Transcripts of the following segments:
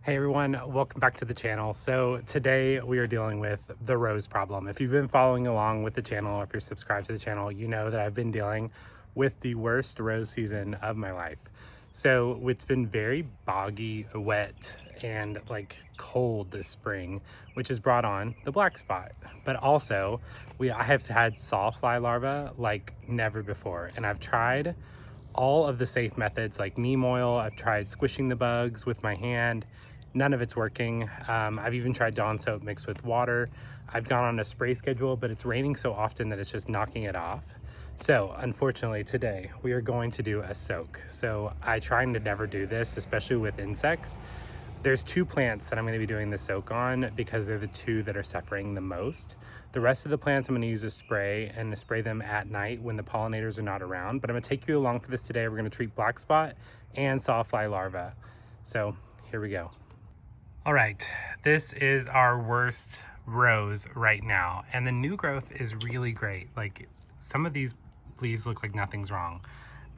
Hey everyone, welcome back to the channel. So today we are dealing with the rose problem. If you've been following along with the channel, or if you're subscribed to the channel, you know that I've been dealing with the worst rose season of my life. So it's been very boggy, wet, and like cold this spring, which has brought on the black spot. But also I have had sawfly larvae like never before, and I've tried all of the safe methods like neem oil. I've tried squishing the bugs with my hand. None of it's working. I've even tried Dawn soap mixed with water. I've gone on a spray schedule, but it's raining so often that it's just knocking it off. So unfortunately today we are going to do a soak. So I try to never do this, especially with insects. There's two plants that I'm going to be doing the soak on because they're the two that are suffering the most. The rest of the plants I'm going to use a spray and to spray them at night when the pollinators are not around. But I'm going to take you along for this today. We're going to treat black spot and sawfly larvae. So here we go. All right, this is our worst rose right now. And the new growth is really great. Like some of these leaves look like nothing's wrong,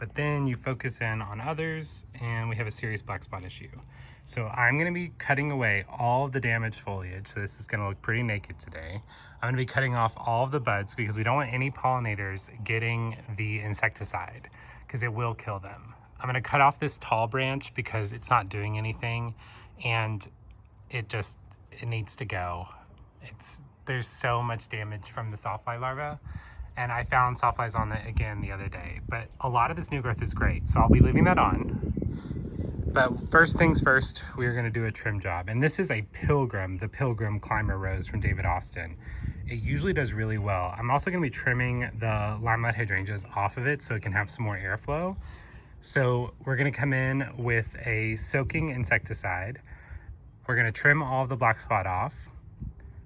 but then you focus in on others and we have a serious black spot issue. So I'm gonna be cutting away all of the damaged foliage. So this is gonna look pretty naked today. I'm gonna be cutting off all of the buds because we don't want any pollinators getting the insecticide because it will kill them. I'm gonna cut off this tall branch because it's not doing anything and it needs to go. There's so much damage from the sawfly larvae, and I found sawflies on it again the other day, but a lot of this new growth is great, so I'll be leaving that on. But first things first, we are going to do a trim job, and this is a Pilgrim, the Pilgrim Climber Rose from David Austin. It usually does really well. I'm also going to be trimming the limelight hydrangeas off of it so it can have some more airflow. So we're going to come in with a soaking insecticide. We're going to trim all of the black spot off.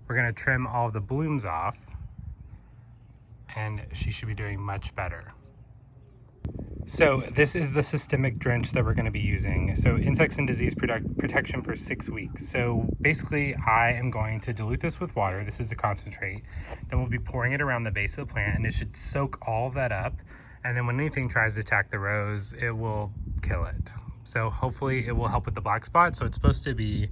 We're going to trim all of the blooms off, and she should be doing much better. So this is the systemic drench that we're going to be using. So insects and disease protection for 6 weeks. So basically I am going to dilute this with water. This is a concentrate. Then we'll be pouring it around the base of the plant, and it should soak all of that up. And then when anything tries to attack the rose, it will kill it. So hopefully it will help with the black spot. So it's supposed to be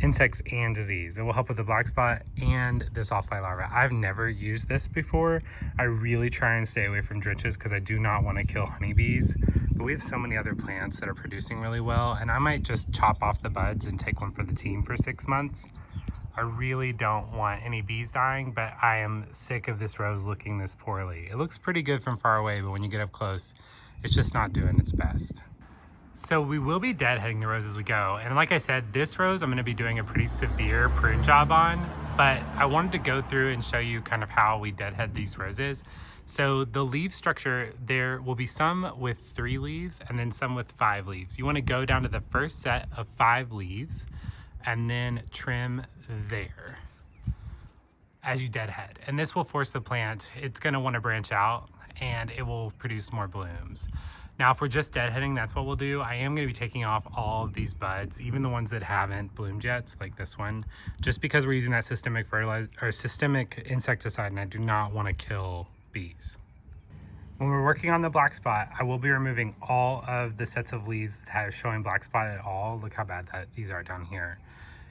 insects and disease. It will help with the black spot and the sawfly larvae. I've never used this before. I really try and stay away from drenches because I do not want to kill honeybees. But we have so many other plants that are producing really well, and I might just chop off the buds and take one for the team for 6 months. I really don't want any bees dying, but I am sick of this rose looking this poorly. It looks pretty good from far away, but when you get up close, it's just not doing its best. So we will be deadheading the rose as we go. And like I said, this rose I'm gonna be doing a pretty severe prune job on, but I wanted to go through and show you kind of how we deadhead these roses. So the leaf structure, there will be some with 3 leaves and then some with 5 leaves. You wanna go down to the first set of 5 leaves and then trim there as you deadhead. And this will force the plant, it's gonna wanna branch out and it will produce more blooms. Now, if we're just deadheading, that's what we'll do. I am going to be taking off all of these buds, even the ones that haven't bloomed yet, like this one, just because we're using that systemic fertilizer or systemic insecticide, and I do not want to kill bees. When we're working on the black spot, I will be removing all of the sets of leaves that are showing black spot at all. Look how bad these are down here.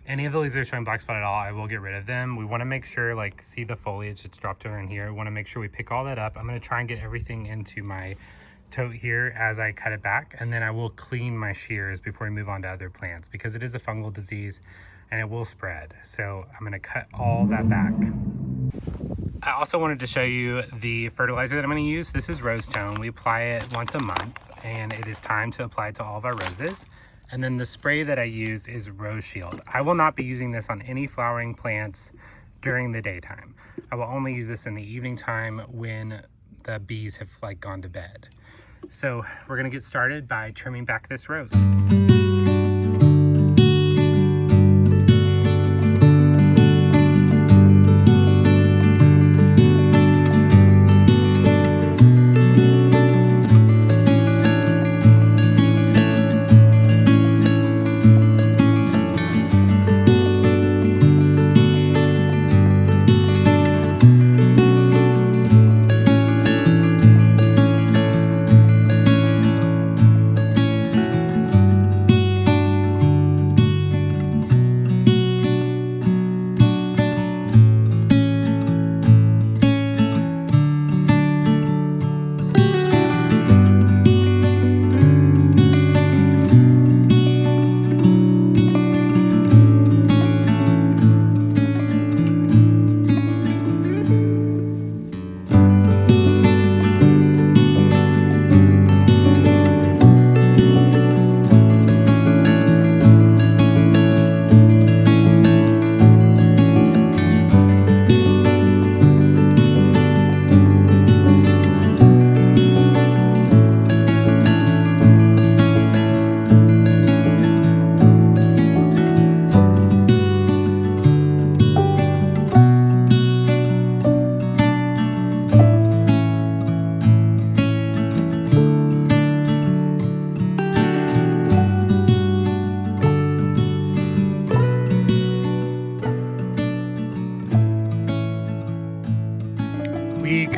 Any of the leaves that are showing black spot at all, I will get rid of them. We want to make sure, like, see the foliage that's dropped over in here. We want to make sure we pick all that up. I'm going to try and get everything into my tote here as I cut it back, and then I will clean my shears before we move on to other plants because it is a fungal disease and it will spread. So I'm going to cut all that back. I also wanted to show you the fertilizer that I'm going to use. This is rose tone. We apply it once a month, and it is time to apply it to all of our roses. And then the spray that I use is Rose Shield. I will not be using this on any flowering plants during the daytime. I will only use this in the evening time when the bees have like gone to bed. So we're gonna get started by trimming back this rose.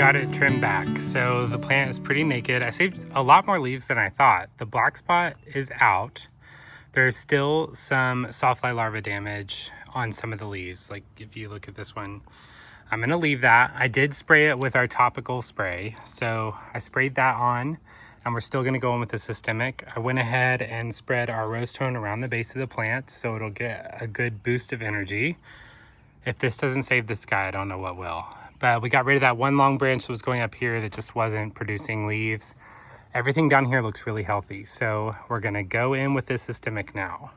got it trimmed back, so the plant is pretty naked. I saved a lot more leaves than I thought. The black spot is out. There's still some Sawfly larva damage on some of the leaves. Like if you look at this one, I'm gonna leave that. I did spray it with our topical spray. So I sprayed that on, and we're still gonna go in with the systemic. I went ahead and spread our rose tone around the base of the plant so it'll get a good boost of energy. If this doesn't save this guy, I don't know what will. But we got rid of that one long branch that was going up here that just wasn't producing leaves. Everything down here looks really healthy. So we're gonna go in with this systemic now.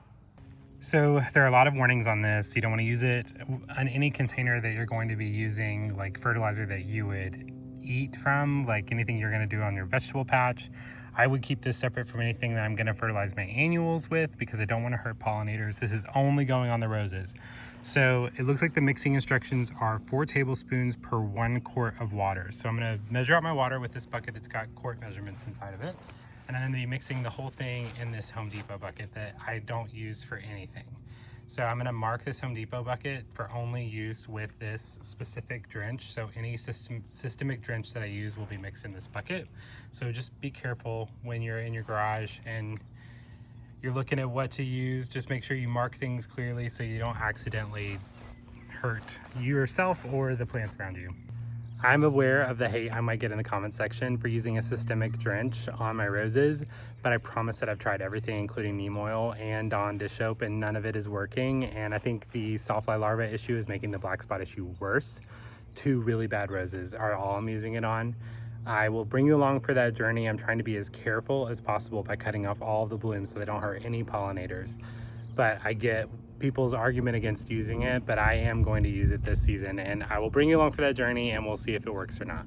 So there are a lot of warnings on this. You don't want to use it on any container that you're going to be using, like fertilizer that you would eat from, like anything you're going to do on your vegetable patch. I would keep this separate from anything that I'm going to fertilize my annuals with because I don't want to hurt pollinators. This is only going on the roses. So it looks like the mixing instructions are 4 tablespoons per 1 quart of water. So I'm going to measure out my water with this bucket that's got quart measurements inside of it. And I'm going to be mixing the whole thing in this Home Depot bucket that I don't use for anything. So I'm going to mark this Home Depot bucket for only use with this specific drench. So any systemic drench that I use will be mixed in this bucket. So just be careful when you're in your garage and you're looking at what to use. Just make sure you mark things clearly so you don't accidentally hurt yourself or the plants around you. I'm aware of the hate I might get in the comment section for using a systemic drench on my roses, but I promise that I've tried everything, including neem oil and Dawn dish soap, and none of it is working. And I think the Sawfly larva issue is making the black spot issue worse. 2 really bad roses are all I'm using it on. I will bring you along for that journey. I'm trying to be as careful as possible by cutting off all of the blooms so they don't hurt any pollinators. But I get people's argument against using it, but I am going to use it this season, and I will bring you along for that journey and we'll see if it works or not.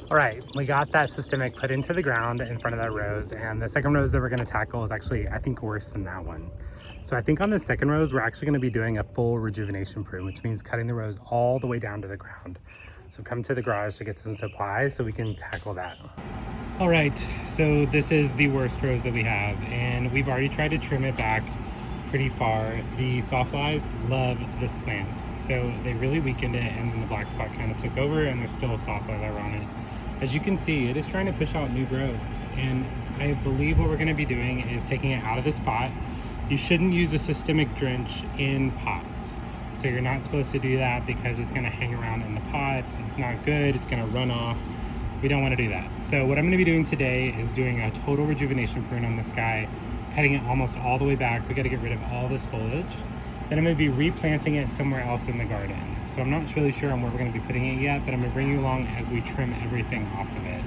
All right, we got that systemic put into the ground in front of that rose, and the second rose that we're gonna tackle is actually, I think, worse than that one. So I think on the second rose, we're actually gonna be doing a full rejuvenation prune, which means cutting the rose all the way down to the ground. So come to the garage to get some supplies so we can tackle that. All right, so this is the worst rose that we have, and we've already tried to trim it back pretty far. The Sawflies love this plant, so they really weakened it, and then the black spot kind of took over, and there's still a Sawfly larva on it. As you can see, it is trying to push out new growth, and I believe what we're going to be doing is taking it out of this pot. You shouldn't use a systemic drench in pots, so you're not supposed to do that because it's going to hang around in the pot. It's not good. It's going to run off. We don't want to do that. So what I'm going to be doing today is doing a total rejuvenation prune on this guy, cutting it almost all the way back. We got to get rid of all this foliage. Then I'm going to be replanting it somewhere else in the garden. So I'm not really sure on where we're going to be putting it yet, but I'm going to bring you along as we trim everything off of it.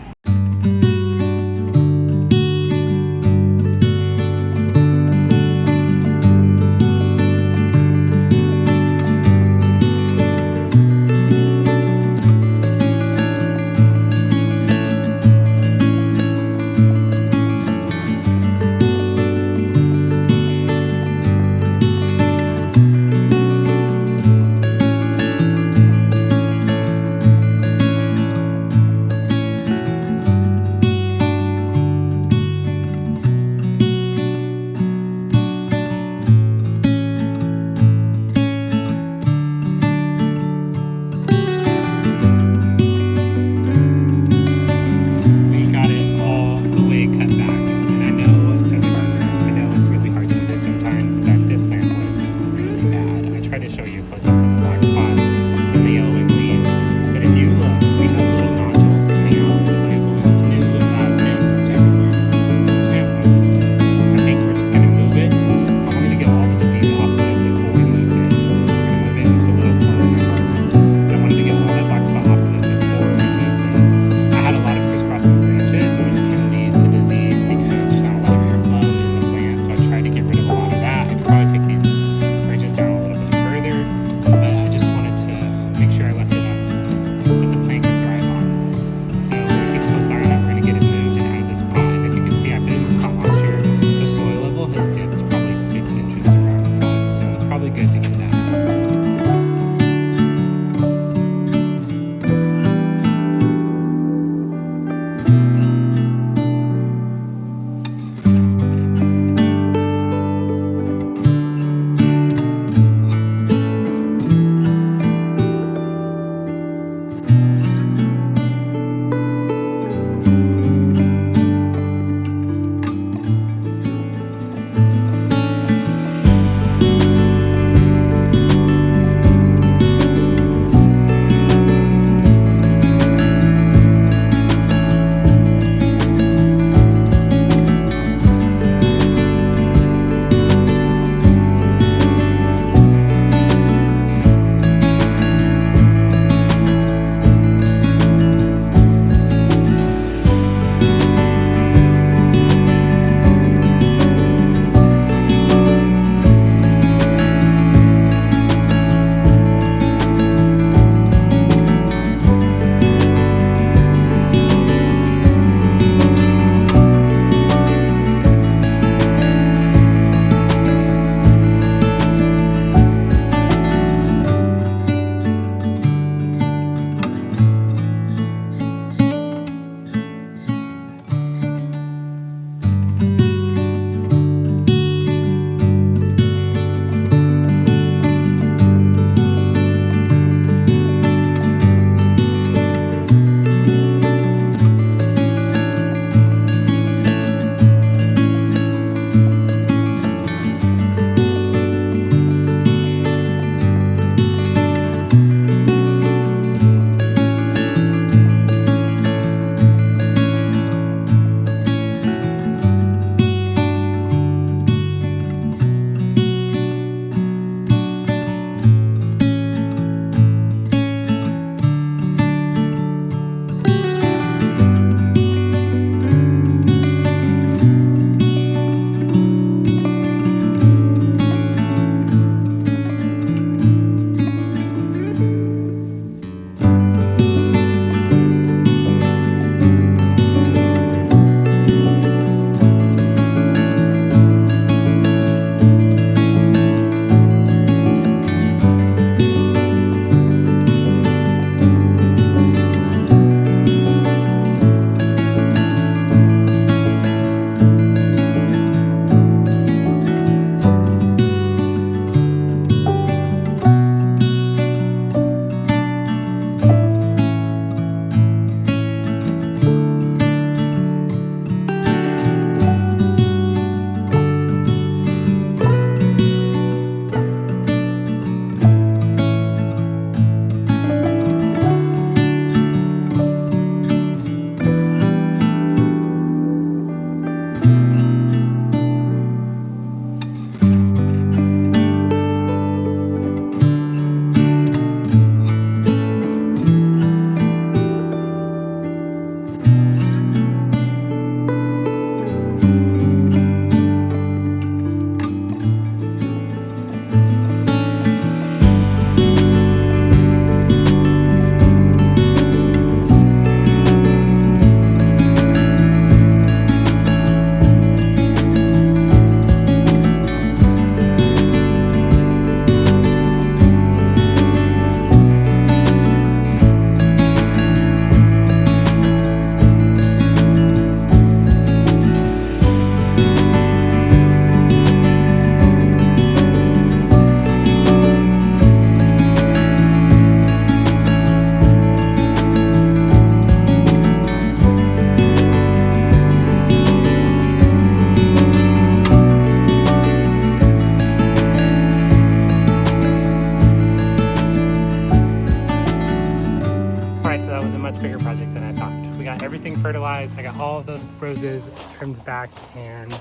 everything fertilized. I got all of the roses trimmed back, and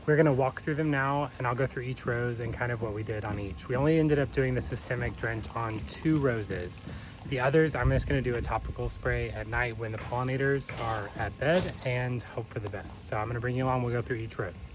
we're gonna walk through them now, and I'll go through each rose and kind of what we did on each. We only ended up doing the systemic drench on 2 roses. The others, I'm just gonna do a topical spray at night when the pollinators are at bed and hope for the best. So I'm gonna bring you along, we'll go through each rose.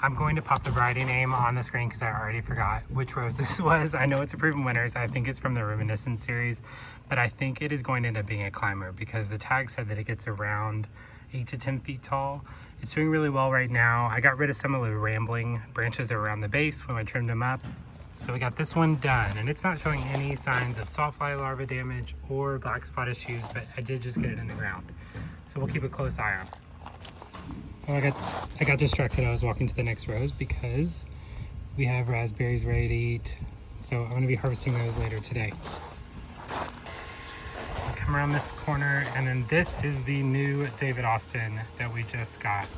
I'm going to pop the variety name on the screen because I already forgot which rose this was. I know it's a Proven Winners. I think it's from the Reminiscence series, but I think it is going to end up being a climber because the tag said that it gets around 8 to 10 feet tall. It's doing really well right now. I got rid of some of the rambling branches that were around the base when I trimmed them up. So we got this one done, and it's not showing any signs of sawfly larva damage or black spot issues, but I did just get it in the ground. So we'll keep a close eye on it. Oh, I got distracted. I was walking to the next rows because we have raspberries ready to eat. So I'm going to be harvesting those later today. I'll come around this corner, and then this is the new David Austin that we just got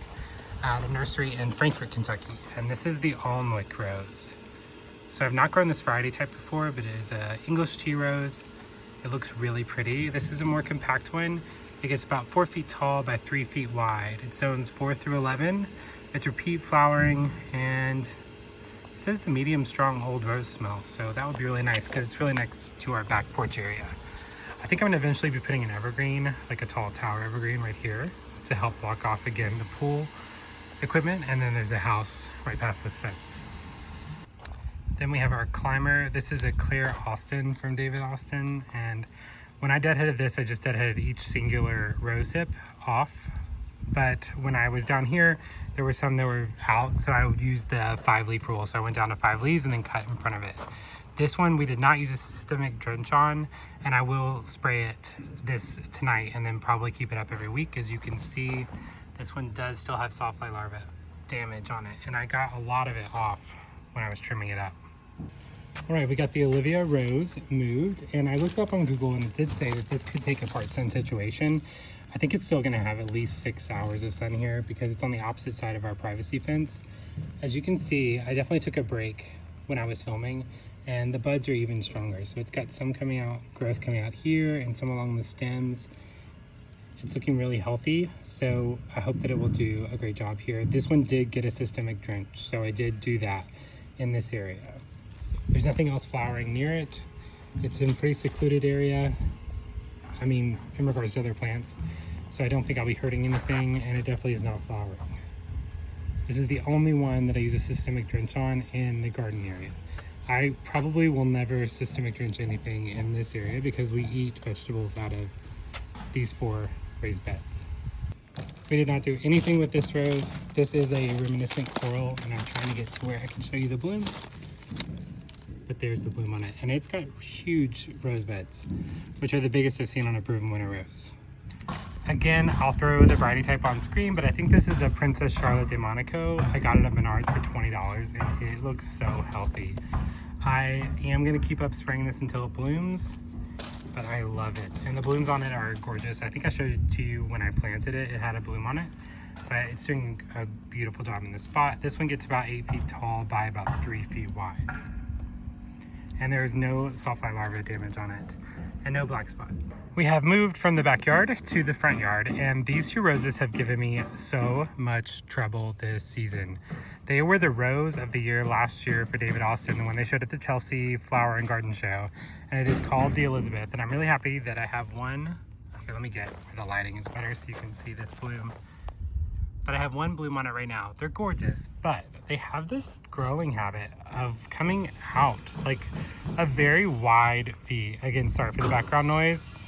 at a nursery in Frankfort, Kentucky. And this is the Alnwick rose. So I've not grown this variety type before, but it is a English tea rose. It looks really pretty. This is a more compact one. It gets about 4 feet tall by 3 feet wide. It zones 4 through 11. It's repeat flowering, and it says it's a medium strong old rose smell. So that would be really nice because it's really next to our back porch area. I think I'm gonna eventually be putting an evergreen, like a tall tower evergreen right here to help block off again the pool equipment. And then there's a house right past this fence. Then we have our climber. This is a clear Austin from David Austin, and when I deadheaded this, I just deadheaded each singular rose hip off. But when I was down here, there were some that were out, so I would use the 5-leaf rule. So I went down to 5 leaves and then cut in front of it. This one we did not use a systemic drench on, and I will spray it this tonight and then probably keep it up every week. As you can see, this one does still have sawfly larva damage on it, and I got a lot of it off when I was trimming it up. All right, we got the Olivia rose moved, and I looked up on Google and it did say that this could take a part sun situation. I think it's still gonna have at least 6 hours of sun here because it's on the opposite side of our privacy fence. As you can see, I definitely took a break when I was filming, and the buds are even stronger. So it's got some coming out, growth coming out here and some along the stems. It's looking really healthy, so I hope that it will do a great job here. This one did get a systemic drench, so I did do that in this area. There's nothing else flowering near it. It's in a pretty secluded area. I mean, in regards to other plants. So I don't think I'll be hurting anything, and it definitely is not flowering. This is the only one that I use a systemic drench on in the garden area. I probably will never systemic drench anything in this area because we eat vegetables out of these 4 raised beds. We did not do anything with this rose. This is a reminiscent coral, and I'm trying to get to where I can show you the bloom. But there's the bloom on it, and it's got huge rose beds, which are the biggest I've seen on a proven winter rose. Again, I'll throw the variety type on screen, but I think this is a Princess Charlotte de Monaco. I got it at Menards for $20, and it looks so healthy. I am gonna keep up spraying this until it blooms, but I love it. And the blooms on it are gorgeous. I think I showed it to you when I planted it. It had a bloom on it, but it's doing a beautiful job in this spot. This one gets about 8 feet tall by about 3 feet wide. And there is no sawfly larva damage on it and no black spot. We have moved from the backyard to the front yard, and these 2 roses have given me so much trouble this season. They were the rose of the year last year for David Austin when they showed at the Chelsea Flower and Garden Show, and it is called the Elizabeth. And I'm really happy that I have one. Okay, let me get where the lighting is better so you can see this bloom. But I have one bloom on it right now. They're gorgeous, but they have this growing habit of coming out like a very wide V. Again, sorry for the background noise.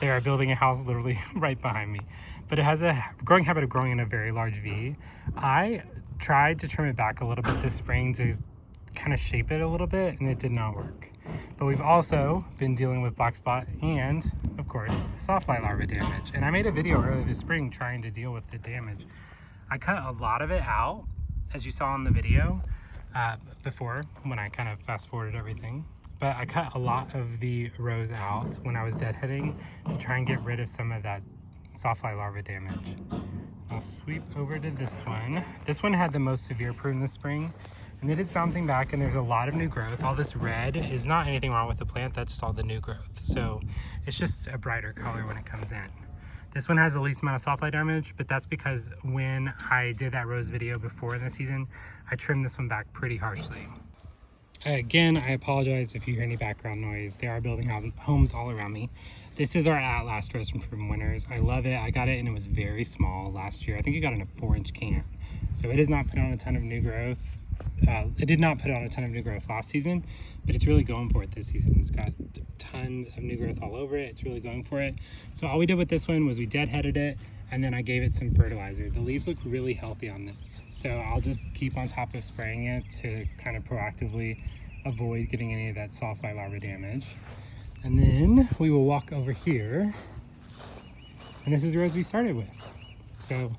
They are building a house literally right behind me. But it has a growing habit of growing in a very large V. I tried to trim it back a little bit this spring to kind of shape it a little bit, and it did not work. But we've also been dealing with black spot and, of course, sawfly larva damage. And I made a video earlier this spring trying to deal with the damage. I cut a lot of it out, as you saw in the video before, when I kind of fast forwarded everything. But I cut a lot of the rows out when I was deadheading to try and get rid of some of that sawfly larva damage. I'll sweep over to this one. This one had the most severe prune this spring, and it is bouncing back, and there's a lot of new growth. All this red is not anything wrong with the plant, that's just all the new growth. So it's just a brighter color when it comes in. This one has the least amount of sawfly damage, but that's because when I did that rose video before in the season, I trimmed this one back pretty harshly. Again, I apologize if you hear any background noise. They are building homes all around me. This is our At Last Rose from Proven Winners. I love it. I got it and it was very small last year. I think it got in a 4-inch can. So it has not put on a ton of new growth. It did not put on a ton of new growth last season, but it's really going for it this season. It's got tons of new growth all over it. It's really going for it. So all we did with this one was we deadheaded it, and then I gave it some fertilizer. The leaves look really healthy on this. So I'll just keep on top of spraying it to kind of proactively avoid getting any of that Sawfly larva damage. And then we will walk over here, and this is the rose we started with. So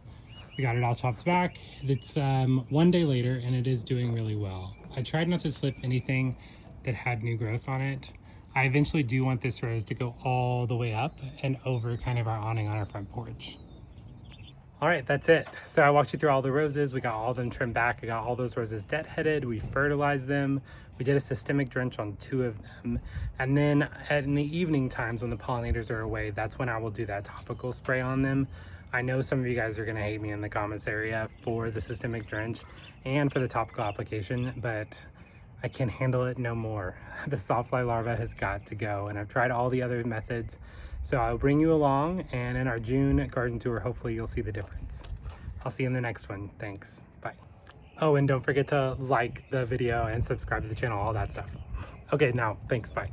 we got it all chopped back. It's 1 day later, and it is doing really well. I tried not to slip anything that had new growth on it. I eventually do want this rose to go all the way up and over kind of our awning on our front porch. All right, that's it. So I walked you through all the roses. We got all of them trimmed back. I got all those roses deadheaded. We fertilized them. We did a systemic drench on 2 of them. And then in the evening times when the pollinators are away, that's when I will do that topical spray on them. I know some of you guys are gonna hate me in the comments area for the systemic drench and for the topical application, but I can't handle it no more. The Sawfly larva has got to go, and I've tried all the other methods. So I'll bring you along, and in our June garden tour, hopefully you'll see the difference. I'll see you in the next one. Thanks. Bye. Oh, and don't forget to like the video and subscribe to the channel, all that stuff. Okay, now, thanks. Bye.